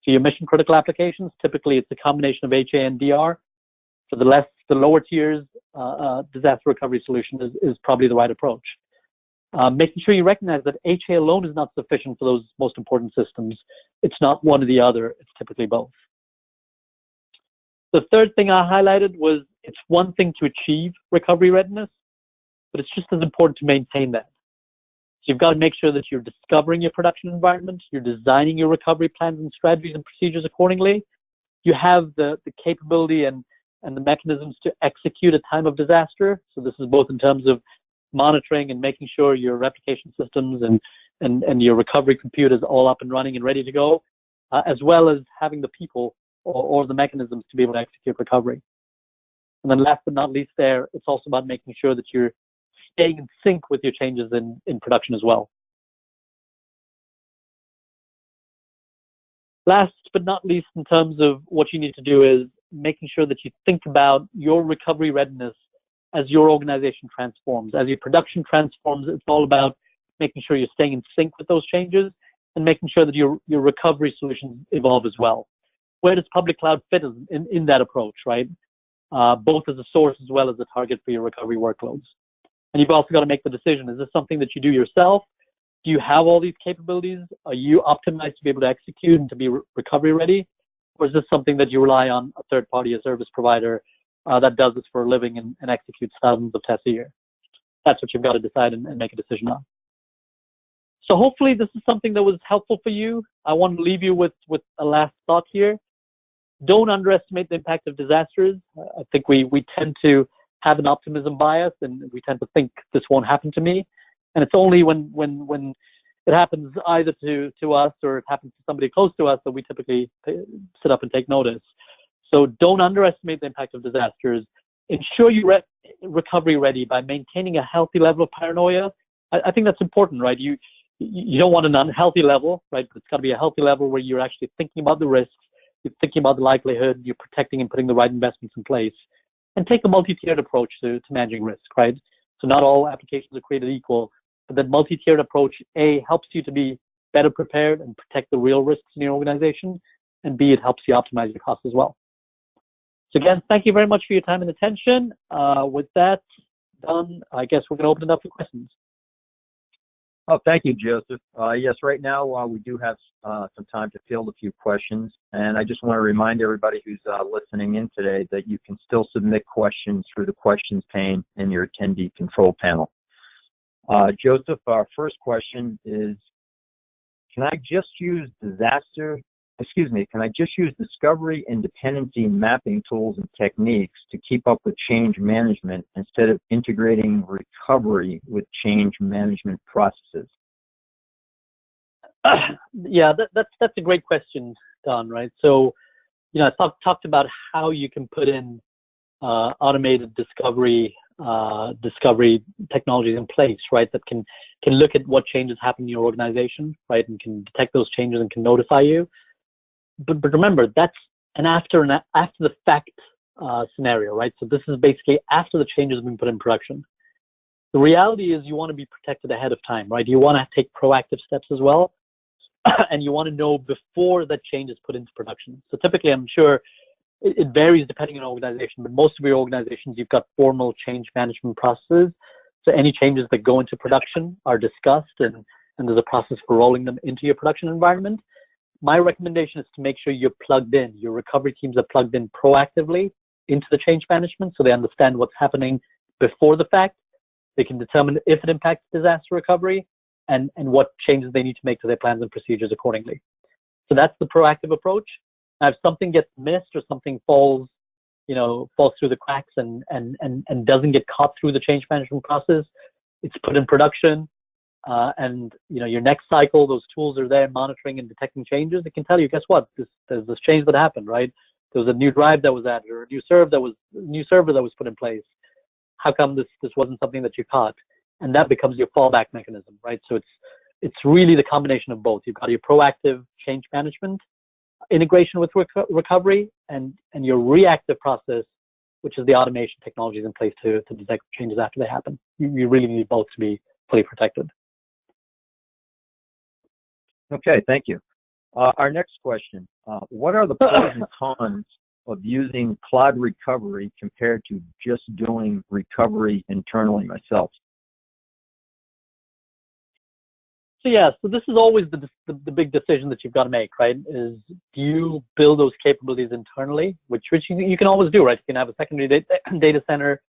For your mission critical applications, typically it's a combination of HA and DR. For the lower tiers, disaster recovery solution is probably the right approach. Making sure you recognize that HA alone is not sufficient for those most important systems. It's not one or the other, it's typically both. The third thing I highlighted was it's one thing to achieve recovery readiness, but it's just as important to maintain that. So you've got to make sure that you're discovering your production environment, you're designing your recovery plans and strategies and procedures accordingly. You have the capability and the mechanisms to execute a time of disaster. So this is both in terms of monitoring and making sure your replication systems and your recovery compute is all up and running and ready to go, as well as having the people or the mechanisms to be able to execute recovery. And then last but not least there, it's also about making sure that you're staying in sync with your changes in production as well. Last but not least, in terms of what you need to do is making sure that you think about your recovery readiness as your organization transforms. As your production transforms, it's all about making sure you're staying in sync with those changes and making sure that your recovery solutions evolve as well. Where does public cloud fit in that approach, right? Both as a source as well as a target for your recovery workloads. And you've also got to make the decision, is this something that you do yourself? Do you have all these capabilities? Are you optimized to be able to execute and to be recovery ready? Or is this something that you rely on a third party, a service provider that does this for a living and executes thousands of tests a year? That's what you've got to decide and make a decision on. So hopefully this is something that was helpful for you. I want to leave you with a last thought here. Don't underestimate the impact of disasters. I think we tend to have an optimism bias and we tend to think this won't happen to me. And it's only when it happens either to us or it happens to somebody close to us that we typically sit up and take notice. So don't underestimate the impact of disasters. Ensure you're recovery ready by maintaining a healthy level of paranoia. I think that's important, right? You don't want an unhealthy level, right? But it's got to be a healthy level where you're actually thinking about the risks, you're thinking about the likelihood, you're protecting and putting the right investments in place, and take a multi-tiered approach to managing risk, right? So not all applications are created equal, but that multi-tiered approach, A, helps you to be better prepared and protect the real risks in your organization, and B, it helps you optimize your costs as well. So again, thank you very much for your time and attention. With that done, I guess we're going to open it up for questions. Oh, thank you, Joseph. Yes, right now we do have some time to field a few questions, and I just want to remind everybody who's listening in today that you can still submit questions through the questions pane in your attendee control panel. Joseph, our first question is, can I just use discovery and dependency mapping tools and techniques to keep up with change management instead of integrating recovery with change management processes? Yeah, that's a great question, Don, right? So, I talked about how you can put in automated discovery technologies in place, right? That can look at what changes happen in your organization, right? And can detect those changes and can notify you. But remember, that's an after the fact scenario, right? So this is basically after the changes have been put in production. The reality is you want to be protected ahead of time, right? You want to take proactive steps as well, and you want to know before that change is put into production. So typically, I'm sure it varies depending on organization, but most of your organizations, you've got formal change management processes. So any changes that go into production are discussed, and there's a process for rolling them into your production environment. My recommendation is to make sure you're plugged in. Your recovery teams are plugged in proactively into the change management so they understand what's happening before the fact. They can determine if it impacts disaster recovery and what changes they need to make to their plans and procedures accordingly. So that's the proactive approach. Now, if something gets missed or something falls through the cracks and doesn't get caught through the change management process, it's put in production. And your next cycle, those tools are there monitoring and detecting changes. It can tell you, guess what? There's this change that happened, right? There was a new drive that was added, or a new server that was put in place. How come this wasn't something that you caught? And that becomes your fallback mechanism, right? So it's really the combination of both. You've got your proactive change management integration with recovery, and your reactive process, which is the automation technologies in place to detect changes after they happen. You really need both to be fully protected. Okay, thank you. Our next question, What are the pros and cons of using cloud recovery compared to just doing recovery internally myself? So yeah, so this is always the big decision that you've got to make, right? Is do you build those capabilities internally, which you can always do, right? You can have a secondary data center,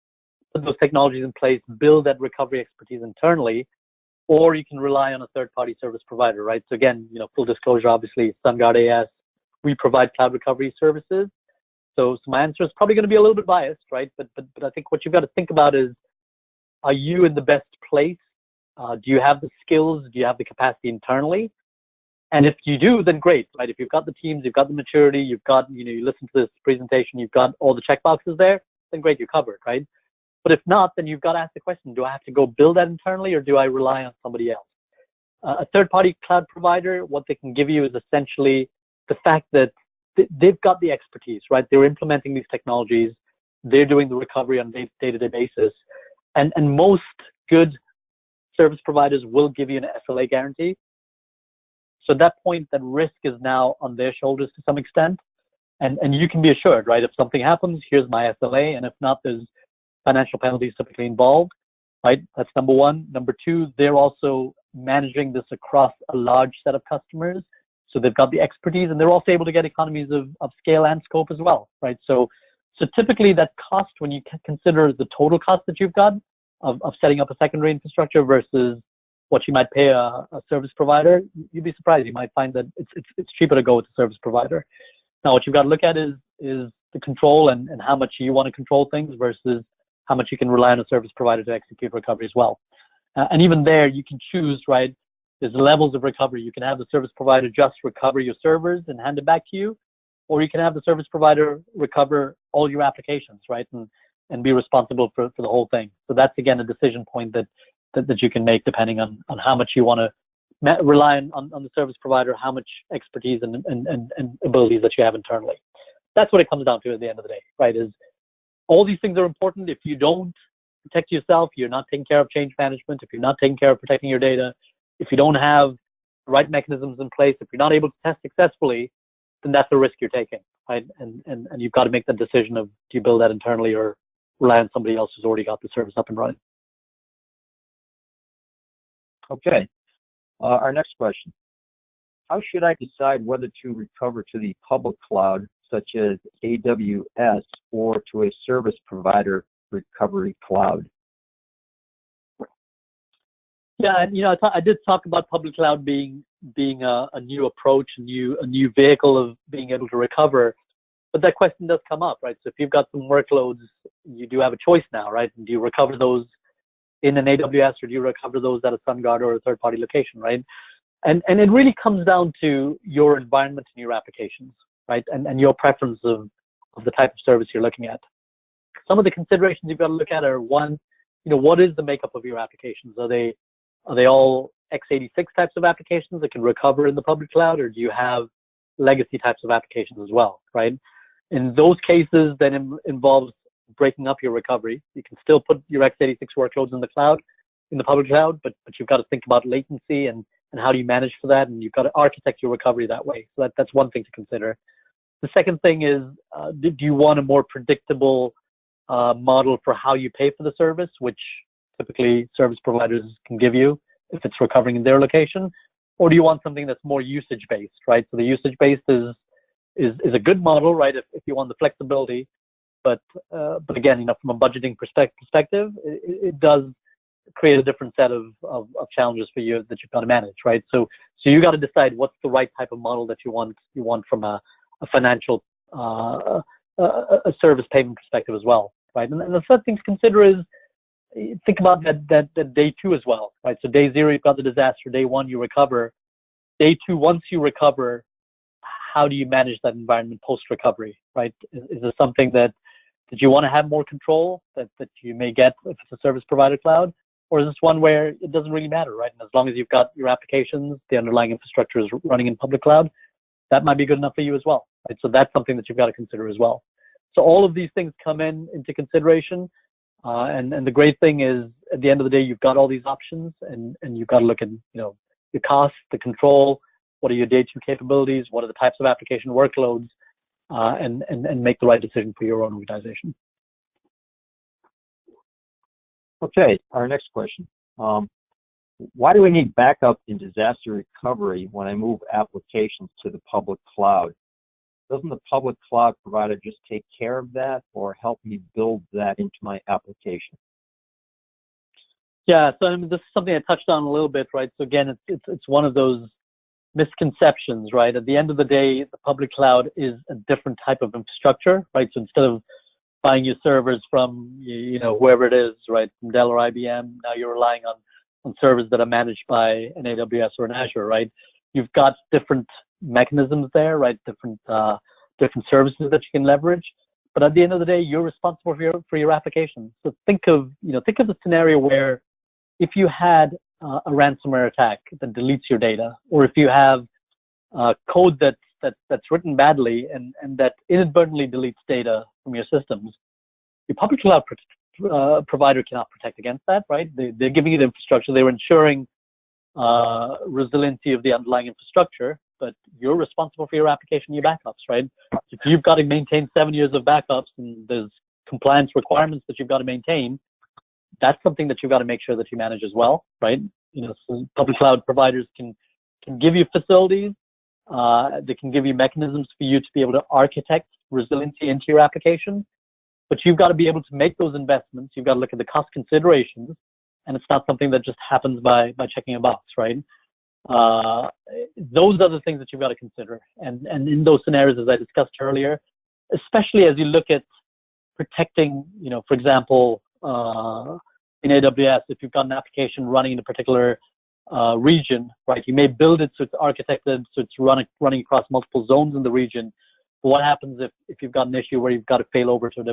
put those technologies in place, build that recovery expertise internally, or you can rely on a third-party service provider, right? So again, full disclosure, obviously, SunGard AS, we provide cloud recovery services. So my answer is probably going to be a little bit biased, right? But I think what you've got to think about is, are you in the best place? Do you have the skills? Do you have the capacity internally? And if you do, then great, right? If you've got the teams, you've got the maturity, you've got, you listen to this presentation, you've got all the checkboxes there, then great, you're covered, right? But if not, then you've got to ask the question, do I have to go build that internally or do I rely on somebody else? A third-party cloud provider, what they can give you is essentially the fact that they've got the expertise, right? They're implementing these technologies. They're doing the recovery on a day-to-day basis. And most good service providers will give you an SLA guarantee. So at that point, that risk is now on their shoulders to some extent. And you can be assured, right? If something happens, here's my SLA. And if not, there's financial penalties typically involved, right? That's number one. Number two, they're also managing this across a large set of customers. So they've got the expertise and they're also able to get economies of scale and scope as well, right? So typically that cost, when you consider the total cost that you've got of setting up a secondary infrastructure versus what you might pay a service provider, you'd be surprised. You might find that it's cheaper to go with a service provider. Now, what you've got to look at is the control and how much you want to control things versus how much you can rely on a service provider to execute recovery as well. And even there, you can choose, right? There's levels of recovery. You can have the service provider just recover your servers and hand it back to you, or you can have the service provider recover all your applications, right? And be responsible for the whole thing. So that's, again, a decision point that you can make depending on how much you want to rely on the service provider, how much expertise and abilities that you have internally. That's what it comes down to at the end of the day, right? Is all these things are important. If you don't protect yourself, you're not taking care of change management, if you're not taking care of protecting your data, if you don't have the right mechanisms in place, if you're not able to test successfully, then that's a risk you're taking, right? And you've got to make the decision of, do you build that internally or rely on somebody else who's already got the service up and running? Okay. Our next question. How should I decide whether to recover to the public cloud, such as AWS, or to a service provider recovery cloud? Yeah, I did talk about public cloud being a new approach, a new vehicle of being able to recover. But that question does come up, right? So if you've got some workloads, you do have a choice now, right? And do you recover those in an AWS or do you recover those at a SunGard or a third-party location, right? And it really comes down to your environment and your applications, right? And your preference of the type of service you're looking at. Some of the considerations you've got to look at are, one, what is the makeup of your applications? Are they all x86 types of applications that can recover in the public cloud, or do you have legacy types of applications as well, right? In those cases, then it involves breaking up your recovery. You can still put your x86 workloads in the cloud, in the public cloud, but you've got to think about latency and how do you manage for that, and you've got to architect your recovery that way. So that's one thing to consider. The second thing is, do you want a more predictable model for how you pay for the service, which typically service providers can give you if it's recovering in their location, or do you want something that's more usage-based, right? So the usage-based is a good model, right? If you want the flexibility, but again, from a budgeting perspective, it does create a different set of challenges for you that you've got to manage, right? So you got to decide what's the right type of model that you want from a financial a service payment perspective as well, right? And the third thing to consider is, think about that day two as well, right? So day zero, you've got the disaster. Day one, you recover. Day two, once you recover, how do you manage that environment post-recovery, right? Is there something that you want to have more control that you may get if it's a service provider cloud? Or is this one where it doesn't really matter, right? And as long as you've got your applications, the underlying infrastructure is running in public cloud, that might be good enough for you as well, right? So that's something that you've got to consider as well. So all of these things come into consideration. And the great thing is, at the end of the day, you've got all these options, and you've got to look at your costs, the control, what are your day two capabilities, what are the types of application workloads, and make the right decision for your own organization. Okay, our next question. Why do we need backup in disaster recovery when I move applications to the public cloud? Doesn't the public cloud provider just take care of that or help me build that into my application? Yeah, so I mean, this is something I touched on a little bit, right? So again, it's one of those misconceptions, right? At the end of the day, the public cloud is a different type of infrastructure, right? So instead of buying your servers from, whoever it is, right, from Dell or IBM, now you're relying on servers that are managed by an AWS or an Azure, right? You've got different mechanisms there, right? Different services that you can leverage. But at the end of the day, you're responsible for your applications. So think of the scenario where if you had a ransomware attack that deletes your data, or if you have code that's written badly and that inadvertently deletes data from your systems, your public cloud provider cannot protect against that, right? They're giving you the infrastructure, they're ensuring resiliency of the underlying infrastructure, but you're responsible for your application, your backups, right? If you've got to maintain 7 years of backups and there's compliance requirements that you've got to maintain, that's something that you've got to make sure that you manage as well, right? So public cloud providers can give you facilities, they can give you mechanisms for you to be able to architect resiliency into your application, but you've got to be able to make those investments. You've got to look at the cost considerations, and it's not something that just happens by checking a box, right? Those are the things that you've got to consider. And in those scenarios, as I discussed earlier, especially as you look at protecting, for example, in AWS, if you've got an application running in a particular region, right, you may build it so it's architected, so it's running across multiple zones in the region. But what happens if you've got an issue where you've got to fail over to a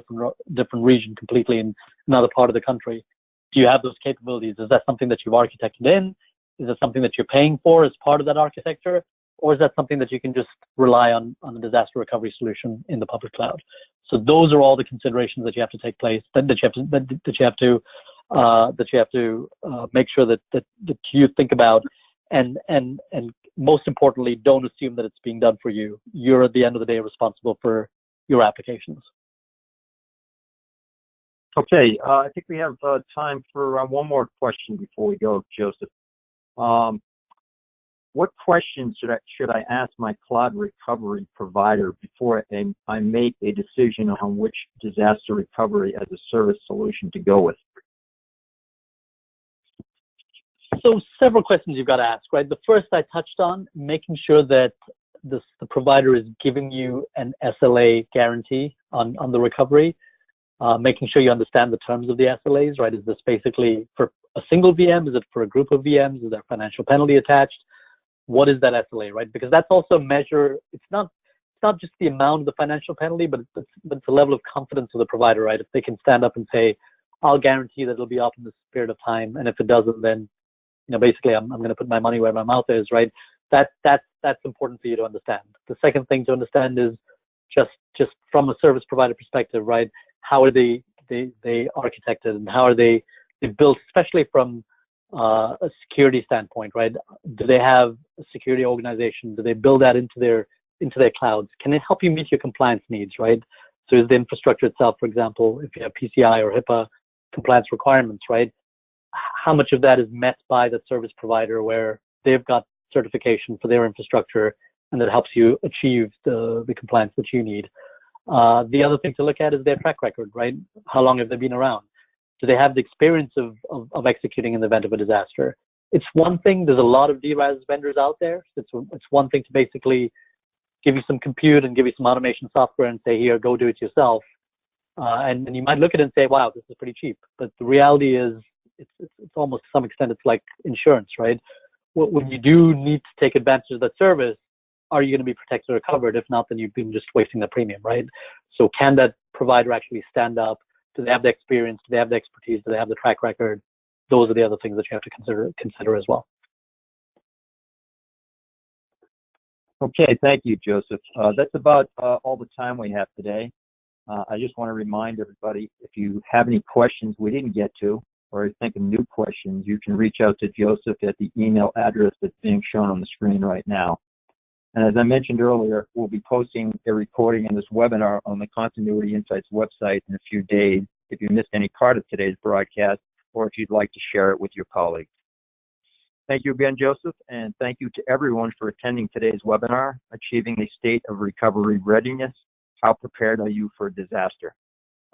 different region completely in another part of the country? Do you have those capabilities? Is that something that you've architected in? Is it something that you're paying for as part of that architecture? Or is that something that you can just rely on a disaster recovery solution in the public cloud? So those are all the considerations that you have to take place, that you have to make sure that you think about, and most importantly, don't assume that it's being done for you. You're at the end of the day responsible for your applications. Okay, I think we have time for one more question before we go, Joseph. What questions should I ask my cloud recovery provider before I make a decision on which disaster recovery as a service solution to go with? So several questions you've got to ask, right? The first I touched on, making sure that the provider is giving you an SLA guarantee on the recovery, making sure you understand the terms of the SLAs, right? Is this basically for a single VM? Is it for a group of VMs? Is there a financial penalty attached? What is that SLA, right? Because that's also a measure. It's not just the amount of the financial penalty, but it's the level of confidence of the provider, right? If they can stand up and say, I'll guarantee that it'll be up in this period of time, and if it doesn't, then basically I'm going to put my money where my mouth is, right? That's important for you to understand. The second thing to understand is just from a service provider perspective, right? How are they architected, and how are they built, especially from a security standpoint, right? Do they have a security organization? Do they build that into their clouds? Can it help you meet your compliance needs, right? So is the infrastructure itself, for example, if you have PCI or HIPAA compliance requirements, right? How much of that is met by the service provider where they've got certification for their infrastructure and that helps you achieve the compliance that you need? The other thing to look at is their track record, right? How long have they been around? Do they have the experience of executing in the event of a disaster? It's one thing, there's a lot of DRaaS vendors out there. It's one thing to basically give you some compute and give you some automation software and say, here, go do it yourself. And you might look at it and say, wow, this is pretty cheap. But the reality is, it's almost to some extent, it's like insurance, right? When you do need to take advantage of that service, are you going to be protected or covered? If not, then you've been just wasting the premium, right? So can that provider actually stand up? Do they have the experience? Do they have the expertise? Do they have the track record? Those are the other things that you have to consider as well. Okay, thank you, Joseph. That's about all the time we have today. I just want to remind everybody, if you have any questions we didn't get to, or think of new questions, you can reach out to Joseph at the email address that's being shown on the screen right now. And as I mentioned earlier, we'll be posting a recording of this webinar on the Continuity Insights website in a few days if you missed any part of today's broadcast or if you'd like to share it with your colleagues. Thank you again, Joseph, and thank you to everyone for attending today's webinar, Achieving a State of Recovery Readiness, How Prepared Are You for a Disaster?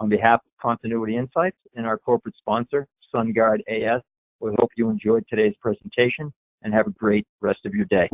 On behalf of Continuity Insights and our corporate sponsor, SunGuard AS, we hope you enjoyed today's presentation and have a great rest of your day.